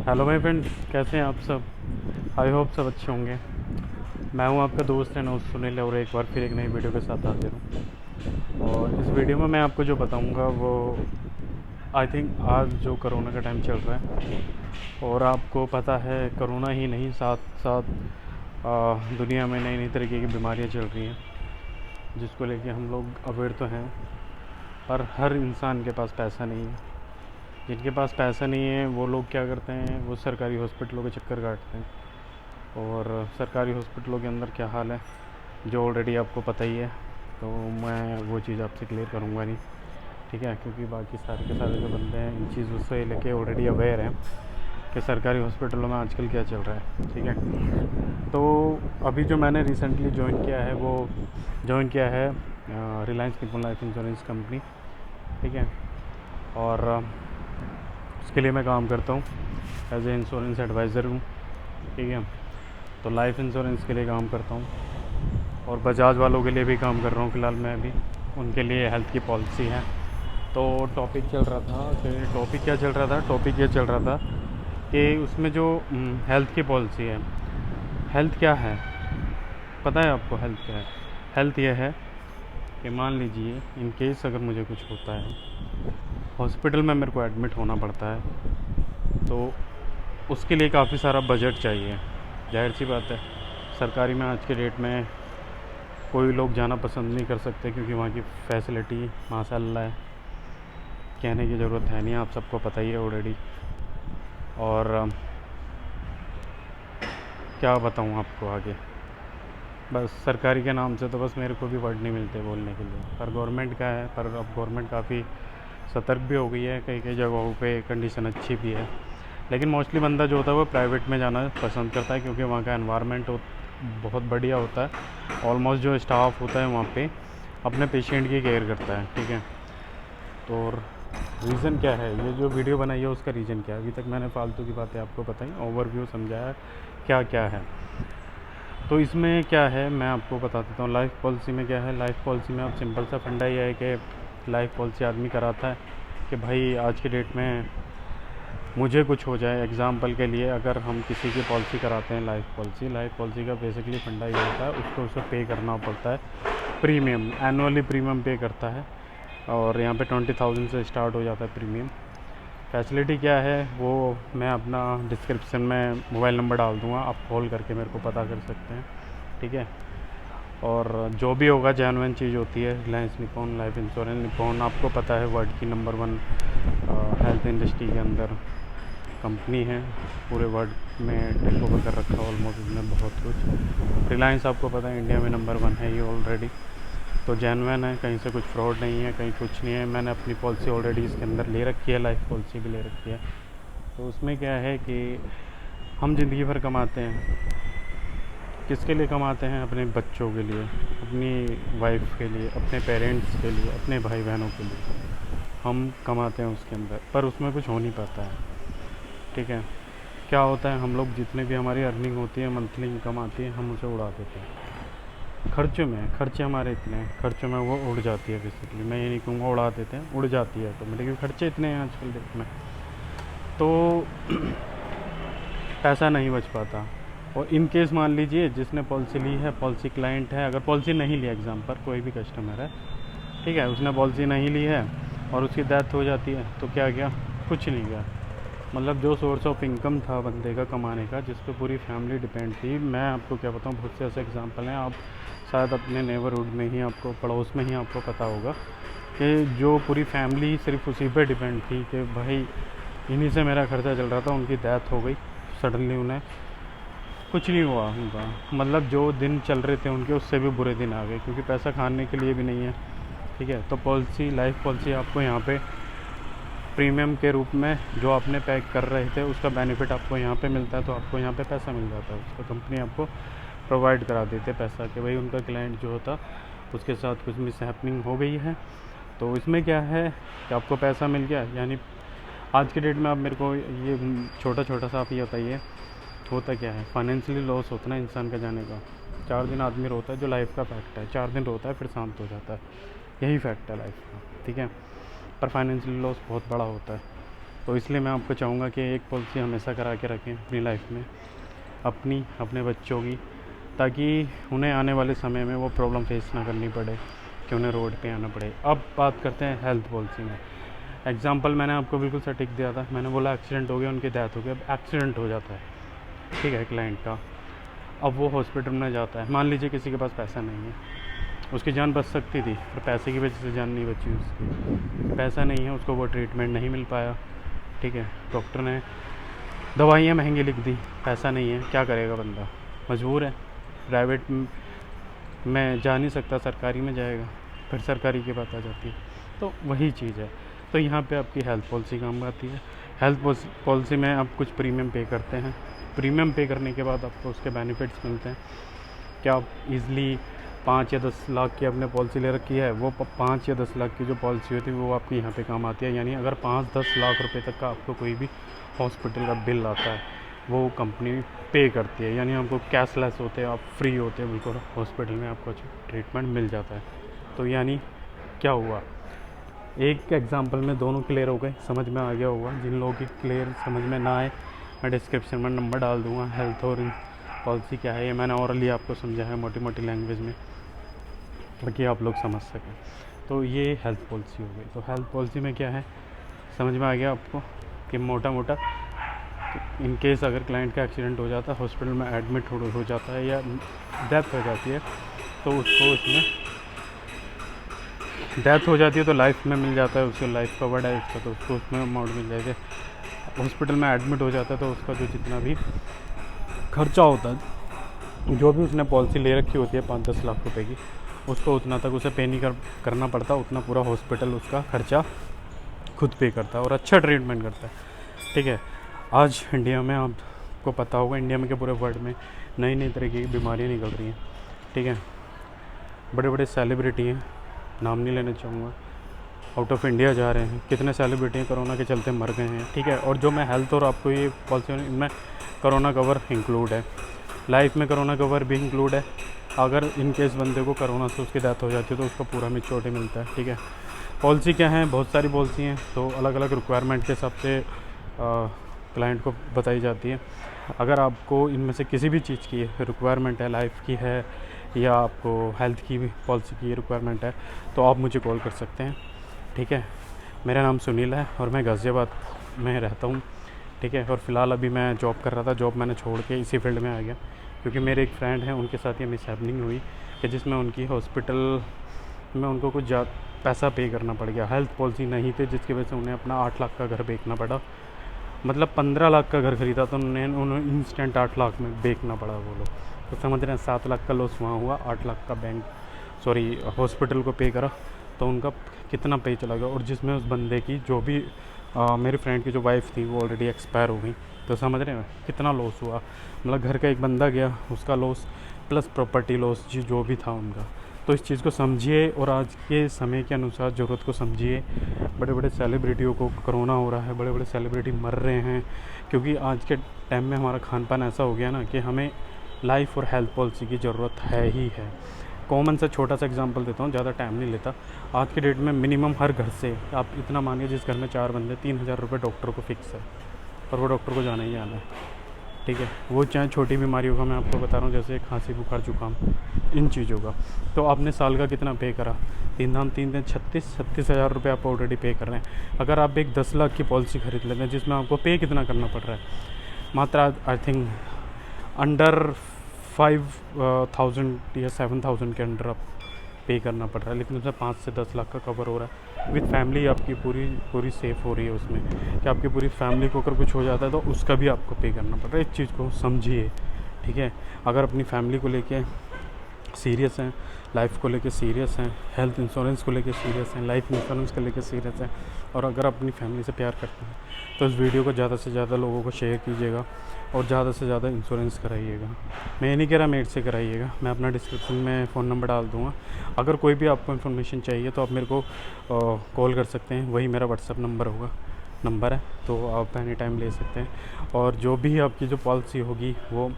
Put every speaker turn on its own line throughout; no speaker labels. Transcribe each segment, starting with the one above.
Hello my friends, कैसे हैं आप सब। आई होप सब अच्छे होंगे। मैं हूं आपका दोस्त एंड होस्ट सुनील और एक बार फिर एक नई वीडियो के साथ हाजिर हूं। और इस वीडियो में मैं आपको जो बताऊंगा वो आई थिंक आज जो कोरोना का टाइम चल रहा है, और आपको पता है कोरोना ही नहीं, साथ साथ दुनिया में नई नई तरीके की बीमारियां चल रही हैं जिसको लेके हम लोग अवेयर तो हैं, पर हर इंसान के पास पैसा नहीं है। जिनके पास पैसा नहीं है वो लोग क्या करते हैं, वो सरकारी हॉस्पिटलों के चक्कर काटते हैं। और सरकारी हॉस्पिटलों के अंदर क्या हाल है जो ऑलरेडी आपको पता ही है, तो मैं वो चीज़ आपसे क्लियर करूँगा नहीं, ठीक है। क्योंकि बाकी सारे के सारे जो बंदे हैं इन चीज़ों से लेके ऑलरेडी अवेयर हैं कि सरकारी हॉस्पिटलों में आजकल क्या चल रहा है, ठीक है। तो अभी जो मैंने रिसेंटली ज्वाइन किया है वो ज्वाइन किया है Reliance Nippon life insurance company, ठीक है। और उसके लिए मैं काम करता हूँ एज ए इंश्योरेंस एडवाइज़र हूँ, ठीक है। तो लाइफ इंश्योरेंस के लिए काम करता हूँ और बजाज वालों के लिए भी काम कर रहा हूँ फ़िलहाल मैं अभी। उनके लिए हेल्थ की पॉलिसी है। तो टॉपिक क्या चल रहा था कि उसमें जो हेल्थ की पॉलिसी है, हेल्थ क्या है पता है आपको? हेल्थ क्या है? हेल्थ ये है कि मान लीजिए इन केस अगर मुझे कुछ होता है, हॉस्पिटल में मेरे को एडमिट होना पड़ता है, तो उसके लिए काफ़ी सारा बजट चाहिए। जाहिर सी बात है, सरकारी में आज के डेट में कोई लोग जाना पसंद नहीं कर सकते क्योंकि वहाँ की फैसिलिटी माशाल्लाह है, कहने की ज़रूरत है नहीं, आप सबको पता ही है ऑलरेडी। और क्या बताऊँ आपको आगे, बस सरकारी के नाम से तो बस मेरे को भी वर्ड नहीं मिलते बोलने के लिए। पर गवर्नमेंट का है, पर अब गवर्नमेंट काफ़ी सतर्क भी हो गई है, कई कई जगहों पे कंडीशन अच्छी भी है। लेकिन मोस्टली बंदा जो होता है वो प्राइवेट में जाना पसंद करता है क्योंकि वहाँ का एनवायरनमेंट बहुत बढ़िया होता है। ऑलमोस्ट जो स्टाफ होता है वहाँ पे अपने पेशेंट की केयर करता है, ठीक है। तो रीज़न क्या है, ये जो वीडियो बनाई है उसका रीज़न क्या है? अभी तक मैंने फालतू की बातें आपको बताई, ओवरव्यू समझाया क्या क्या है। तो इसमें क्या है मैं आपको बता देता हूँ। लाइफ पॉलिसी में क्या है, लाइफ पॉलिसी में आप सिंपल सा फंडा ही है कि लाइफ पॉलिसी आदमी कराता है कि भाई आज के डेट में मुझे कुछ हो जाए। एग्ज़ाम्पल के लिए अगर हम किसी की पॉलिसी कराते हैं, लाइफ पॉलिसी का बेसिकली फंडा ये होता है, उसको उसे पे करना पड़ता है प्रीमियम, एनुअली प्रीमियम पे करता है। और यहाँ पे 20,000 से स्टार्ट हो जाता है प्रीमियम। फैसिलिटी क्या है वो मैं अपना डिस्क्रिप्शन में मोबाइल नंबर डाल दूँगा, आप कॉल करके मेरे को पता कर सकते हैं, ठीक है। और जो भी होगा जेन्युइन चीज़ होती है। Reliance Nippon life insurance, Nippon आपको पता है वर्ल्ड की नंबर 1 हेल्थ इंडस्ट्री के अंदर कंपनी है, पूरे वर्ल्ड में टेक ओवर कर रखा है ऑलमोस्ट इसने बहुत कुछ। रिलायंस आपको पता है इंडिया में नंबर 1 है ये ऑलरेडी, तो जेन्युइन है, कहीं से कुछ फ्रॉड नहीं है, कहीं कुछ नहीं है। मैंने अपनी पॉलिसी ऑलरेडी इसके अंदर ले रखी है, लाइफ पॉलिसी भी ले रखी है। तो उसमें क्या है कि हम ज़िंदगी भर कमाते हैं, किसके लिए कमाते हैं? अपने बच्चों के लिए, अपनी वाइफ के लिए, अपने पेरेंट्स के लिए, अपने भाई बहनों के लिए हम कमाते हैं उसके अंदर, पर उसमें कुछ हो नहीं पाता है, ठीक है। क्या होता है, हम लोग जितने भी हमारी अर्निंग होती है, मंथली इनकम आती है, हम उसे उड़ा देते हैं खर्चों में। खर्चे हमारे इतने हैं, खर्चों में वो उड़ जाती है बेसिकली। मैं ये नहीं कहूँगा उड़ा देते हैं, उड़ जाती है ऑटोमेटिकली, खर्चे इतने हैं आजकल डेट में, तो पैसा नहीं बच पाता। और इन केस मान लीजिए जिसने पॉलिसी ली है, पॉलिसी क्लाइंट है, अगर पॉलिसी नहीं ली, एग्जाम्पल कोई भी कस्टमर है, ठीक है, उसने पॉलिसी नहीं ली है और उसकी डेथ हो जाती है, तो क्या गया? कुछ नहीं गया। मतलब जो सोर्स ऑफ इनकम था बंदे का कमाने का, जिस पे पूरी फैमिली डिपेंड थी। मैं आपको क्या बताऊँ, बहुत से ऐसे एग्जांपल हैं, आप शायद अपने नेबरहुड में ही, आपको पड़ोस में ही आपको पता होगा कि जो पूरी फैमिली सिर्फ उसी पे डिपेंड थी कि भाई इन्हीं से मेरा खर्चा चल रहा था, उनकी डेथ हो गई सडनली, उन्हें कुछ नहीं हुआ उनका। मतलब जो दिन चल रहे थे उनके, उससे भी बुरे दिन आ गए क्योंकि पैसा खाने के लिए भी नहीं है, ठीक है। तो पॉलिसी, लाइफ पॉलिसी आपको यहाँ पे प्रीमियम के रूप में जो आपने पैक कर रहे थे उसका बेनिफिट आपको यहाँ पे मिलता है, तो आपको यहाँ पे पैसा मिल जाता है, उसको कंपनी आपको प्रोवाइड करा देते पैसा कि भाई उनका क्लाइंट जो होता उसके साथ कुछ मिस हैपनिंग हो गई है। तो इसमें क्या है कि आपको पैसा मिल गया। यानी आज के डेट में आप मेरे को ये छोटा छोटा सा आप ये बताइए, होता क्या है? फाइनेंशियली लॉस होता है ना इंसान का जाने का। 4 दिन आदमी रोता है, जो लाइफ का फैक्ट है, 4 दिन रोता है फिर शांत हो जाता है, यही फैक्ट है लाइफ का, ठीक है। पर फाइनेंशियल लॉस बहुत बड़ा होता है, तो इसलिए मैं आपको चाहूँगा कि एक पॉलिसी हमेशा करा के रखें अपनी लाइफ में, अपनी, अपने बच्चों की, ताकि उन्हें आने वाले समय में वो प्रॉब्लम फेस ना करनी पड़े कि उन्हें रोड पे आना पड़े। अब बात करते हैं हेल्थ पॉलिसी में। एग्जांपल मैंने आपको बिल्कुल सटीक दिया था, मैंने बोला एक्सीडेंट हो गया, उनकी डेथ हो गई। अब एक्सीडेंट हो जाता है, ठीक है, क्लाइंट का, अब वो हॉस्पिटल में जाता है। मान लीजिए किसी के पास पैसा नहीं है, उसकी जान बच सकती थी पर पैसे की वजह से जान नहीं बची उसकी। पैसा नहीं है, उसको वो ट्रीटमेंट नहीं मिल पाया, ठीक है, डॉक्टर ने दवाइयाँ महंगी लिख दी, पैसा नहीं है, क्या करेगा बंदा, मजबूर है, प्राइवेट में जा नहीं सकता, सरकारी में जाएगा, फिर सरकारी की बात आ जाती है। तो वही चीज़ है। तो यहाँ पे आपकी हेल्थ पॉलिसी काम आती है। हेल्थ पॉलिसी में आप कुछ प्रीमियम पे करते हैं, प्रीमियम पे करने के बाद आपको उसके बेनिफिट्स मिलते हैं। क्या आप ईज़िली 5 या 10 लाख की आपने पॉलिसी ले रखी है, वो 5 या 10 लाख की जो पॉलिसी होती है वो आपकी यहाँ पे काम आती है। यानी अगर 5-10 लाख रुपए तक का आपको कोई भी हॉस्पिटल का बिल आता है, वो कंपनी पे करती है। यानी आपको कैशलेस होते हैं, आप फ्री होते हैं बिल्कुल, हॉस्पिटल में आपको ट्रीटमेंट मिल जाता है। तो यानी क्या हुआ, एक एग्जांपल में दोनों क्लियर हो गए, समझ में आ गया होगा। जिन लोगों की क्लियर समझ में ना आए, मैं डिस्क्रिप्शन में नंबर डाल दूँगा। हेल्थ और पॉलिसी क्या है ये मैंने ओरली आपको समझाया है मोटी मोटी लैंग्वेज में, ताकि आप लोग समझ सकें। तो ये हेल्थ पॉलिसी हो गई। तो हेल्थ पॉलिसी में क्या है, समझ में आ गया आपको कि मोटा मोटा इन केस अगर क्लाइंट का एक्सीडेंट हो जाता है, हॉस्पिटल में एडमिट हो जाता है या डेथ हो जाती है, तो उसको इसमें डेथ हो जाती है तो लाइफ में मिल जाता है, उसको लाइफ कवर्ड है उसका, तो उसको उसमें अमाउंट मिल जाएगा। हॉस्पिटल में एडमिट हो जाता है तो उसका जो जितना भी खर्चा होता है, जो भी उसने पॉलिसी ले रखी होती है 5-10 लाख रुपए की, उसको उतना तक उसे पे नहीं करना पड़ता, उतना पूरा हॉस्पिटल उसका खर्चा खुद पे करता है और अच्छा ट्रीटमेंट करता है, ठीक है। आज इंडिया में आपको पता होगा, इंडिया में क्या पूरे वर्ल्ड में नई नई तरीके की बीमारियाँ निकल रही हैं, ठीक है। बड़े बड़े सेलिब्रिटी हैं, नाम नहीं लेना चाहूँगा, आउट ऑफ इंडिया जा रहे हैं। कितने सेलिब्रिटी कोरोना के चलते मर गए हैं, ठीक है। और जो मैं हेल्थ और आपको ये पॉलिसी, इनमें कोरोना कवर इंक्लूड है, लाइफ में कोरोना कवर भी इंक्लूड है। अगर इन केस बंदे को कोरोना से उसकी डेथ हो जाती है तो उसका पूरा मेच्योरिटी मिलता है, ठीक है। पॉलिसी क्या है, बहुत सारी पॉलिसी हैं, तो अलग अलग रिक्वायरमेंट के हिसाब से क्लाइंट को बताई जाती है। अगर आपको इनमें से किसी भी चीज़ की रिक्वायरमेंट है, लाइफ की है या आपको हेल्थ की भी पॉलिसी की रिक्वायरमेंट है, तो आप मुझे कॉल कर सकते हैं, ठीक है। मेरा नाम सुनील है और मैं गाज़ियाबाद में रहता हूँ, ठीक है। और फ़िलहाल अभी मैं जॉब कर रहा था, जॉब मैंने छोड़ के इसी फील्ड में आ गया, क्योंकि मेरे एक फ्रेंड हैं, उनके साथ ये मिसहैपनिंग हुई कि जिसमें उनकी हॉस्पिटल में उनको कुछ पैसा पे करना पड़ गया। हेल्थ पॉलिसी नहीं थी, जिसकी वजह से उन्हें अपना 8 लाख का घर बेचना पड़ा। मतलब 15 लाख का घर ख़रीदा तो उन्हें इंस्टेंट 8 लाख में बेचना पड़ा वो लोग। तो समझ रहे हैं, 7 लाख का लॉस वहाँ हुआ, 8 लाख का हॉस्पिटल को पे करा, तो उनका कितना पे चला गया। और जिसमें उस बंदे की जो भी मेरे फ्रेंड की जो वाइफ थी वो ऑलरेडी एक्सपायर हो गई। तो समझ रहे हैं कितना लॉस हुआ। मतलब घर का एक बंदा गया, उसका लॉस प्लस प्रॉपर्टी लॉस जो भी था उनका। तो इस चीज़ को समझिए और आज के समय के अनुसार ज़रूरत को समझिए। बड़े बड़े सेलिब्रिटियों को कोरोना हो रहा है, बड़े बड़े सेलिब्रिटी मर रहे हैं, क्योंकि आज के टाइम में हमारा खान पान ऐसा हो गया ना कि हमें लाइफ और हेल्थ पॉलिसी की ज़रूरत है ही है। कॉमन सा छोटा सा एग्जांपल देता हूँ, ज़्यादा टाइम नहीं लेता। आज के डेट में मिनिमम हर घर से आप इतना मानिए, जिस घर में 4 बंदे, 3000 रुपये डॉक्टर को फिक्स है, और वो डॉक्टर को जाना ही आना है, ठीक है। वो चाहे छोटी बीमारियों का, मैं आपको बता रहा हूँ, जैसे खांसी बुखार जुकाम, इन चीज़ों का। तो आपने साल का कितना पे करा, 3 धाम 3 दिन 36 हज़ार रुपये आप ऑलरेडी पे कर रहे हैं। अगर आप एक 10 लाख की पॉलिसी खरीद लेते हैं, जिसमें आपको पे कितना करना पड़ रहा है, मात्र आई थिंक अंडर 5,000 या 7,000 के अंडर आप पे करना पड़ रहा है, लेकिन उसमें 5 से 10 लाख का कवर हो रहा है। विद फैमिली आपकी पूरी सेफ़ हो रही है उसमें, कि आपकी पूरी फैमिली को अगर कुछ हो जाता है तो उसका भी आपको पे करना पड़ रहा है। इस चीज़ को समझिए, ठीक है। अगर अपनी फैमिली को लेके सीरियस हैं, लाइफ को लेके सीरियस हैं, हेल्थ इंश्योरेंस को लेके सीरियस हैं, लाइफ इंश्योरेंस को लेके सीरियस हैं, और अगर अपनी फैमिली से प्यार करते हैं, तो इस वीडियो को ज़्यादा से ज़्यादा लोगों को शेयर कीजिएगा और ज़्यादा से ज़्यादा इंश्योरेंस कराइएगा। मैं ये नहीं कह रहा मेरे से कराइएगा, मैं अपना डिस्क्रिप्शन में फ़ोन नंबर डाल दूँगा। अगर कोई भी आपको इन्फॉर्मेशन चाहिए तो आप मेरे को कॉल कर सकते हैं, वही मेरा व्हाट्सअप नंबर है, तो आप एनी टाइम ले सकते हैं। और जो भी आपकी जो पॉलिसी होगी वो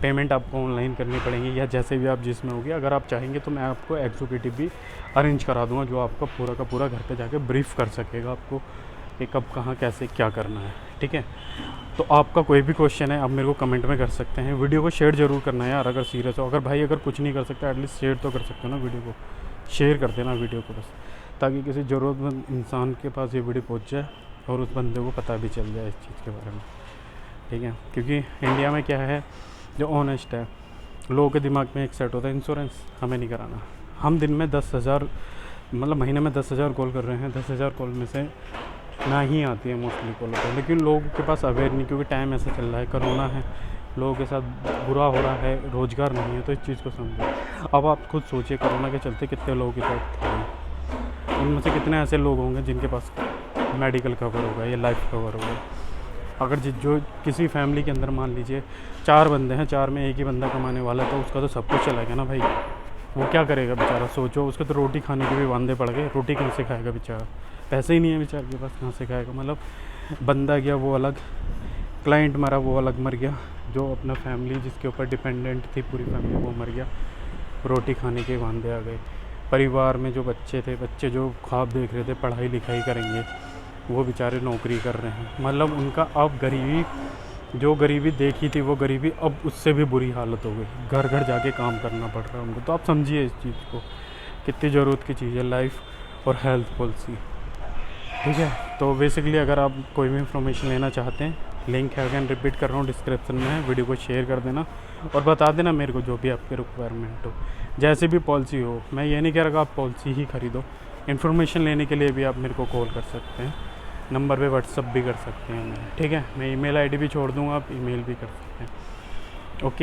पेमेंट आपको ऑनलाइन करनी पड़ेगी, या जैसे भी आप जिसमें होगी। अगर आप चाहेंगे तो मैं आपको एग्जीक्यूटिव भी अरेंज करा दूँगा, जो आपका पूरा का पूरा घर पे जाके ब्रीफ़ कर सकेगा आपको कि कब कहाँ कैसे क्या करना है, ठीक है। तो आपका कोई भी क्वेश्चन है आप मेरे को कमेंट में कर सकते हैं। वीडियो को शेयर ज़रूर करना है यार, अगर सीरियस हो। अगर भाई अगर कुछ नहीं कर सकता एटलीस्ट शेयर तो कर सकते हो ना, वीडियो को शेयर कर देना वीडियो को बस, ताकि किसी ज़रूरतमंद इंसान के पास ये वीडियो पहुँच जाए और उस बंदे को पता भी चल जाए इस चीज़ के बारे में, ठीक है। क्योंकि इंडिया में क्या है, जो ऑनेस्ट है लोगों के दिमाग में एक सेट होता है इंश्योरेंस हमें नहीं कराना। हम दिन में 10,000 मतलब महीने में 10,000 कॉल कर रहे हैं, 10,000 कॉल में से ना ही आती है मोस्टली कॉल पर, लेकिन लोगों के पास अवेयर नहीं, क्योंकि टाइम ऐसा चल रहा है, कोरोना है, लोगों के साथ बुरा हो रहा है, रोज़गार नहीं है, तो इस चीज़ को समझो। अब आप खुद सोचिए कोरोना के चलते कितने लोगों की डेथ हुई, उनमें से कितने ऐसे लोग होंगे जिनके पास मेडिकल कवर होगा या लाइफ कवर होगा। अगर जो किसी फैमिली के अंदर मान लीजिए 4 बंदे हैं, 4 में एक ही बंदा कमाने वाला है, तो उसका तो सब कुछ चला गया ना भाई। वो क्या करेगा बेचारा, सोचो। उसको तो रोटी खाने के भी वांदे पड़ गए, रोटी कहाँ से खाएगा बेचारा, पैसे ही नहीं है बेचारे के पास, कहाँ से खाएगा। मतलब बंदा गया वो अलग, क्लाइंट मरा वो अलग मर गया, जो अपना फैमिली जिसके ऊपर डिपेंडेंट थी पूरी फैमिली वो मर गया, रोटी खाने के वांदे आ गए। परिवार में जो बच्चे थे, बच्चे जो ख्वाब देख रहे थे पढ़ाई लिखाई करेंगे, वो बेचारे नौकरी कर रहे हैं। मतलब उनका अब गरीबी, जो गरीबी देखी थी वो गरीबी अब उससे भी बुरी हालत हो गई, घर घर जाके काम करना पड़ रहा है उनको। तो आप समझिए इस चीज़ को, कितनी ज़रूरत की चीज़ है लाइफ और हेल्थ पॉलिसी, ठीक है। तो बेसिकली अगर आप कोई भी इंफॉर्मेशन लेना चाहते हैं, लिंक है अगेन रिपीट कर रहा हूँ डिस्क्रिप्शन में है, वीडियो को शेयर कर देना और बता देना मेरे को जो भी आपकी रिक्वायरमेंट हो, जैसे भी पॉलिसी हो। मैं ये नहीं कह रहा कि आप पॉलिसी ही खरीदो, इन्फॉर्मेशन लेने के लिए भी आप मेरे को कॉल कर सकते हैं, नंबर पे व्हाट्सअप भी कर सकते हैं, ठीक है। मैं ईमेल आईडी भी छोड़ दूँगा, आप ईमेल भी कर सकते हैं। ओके।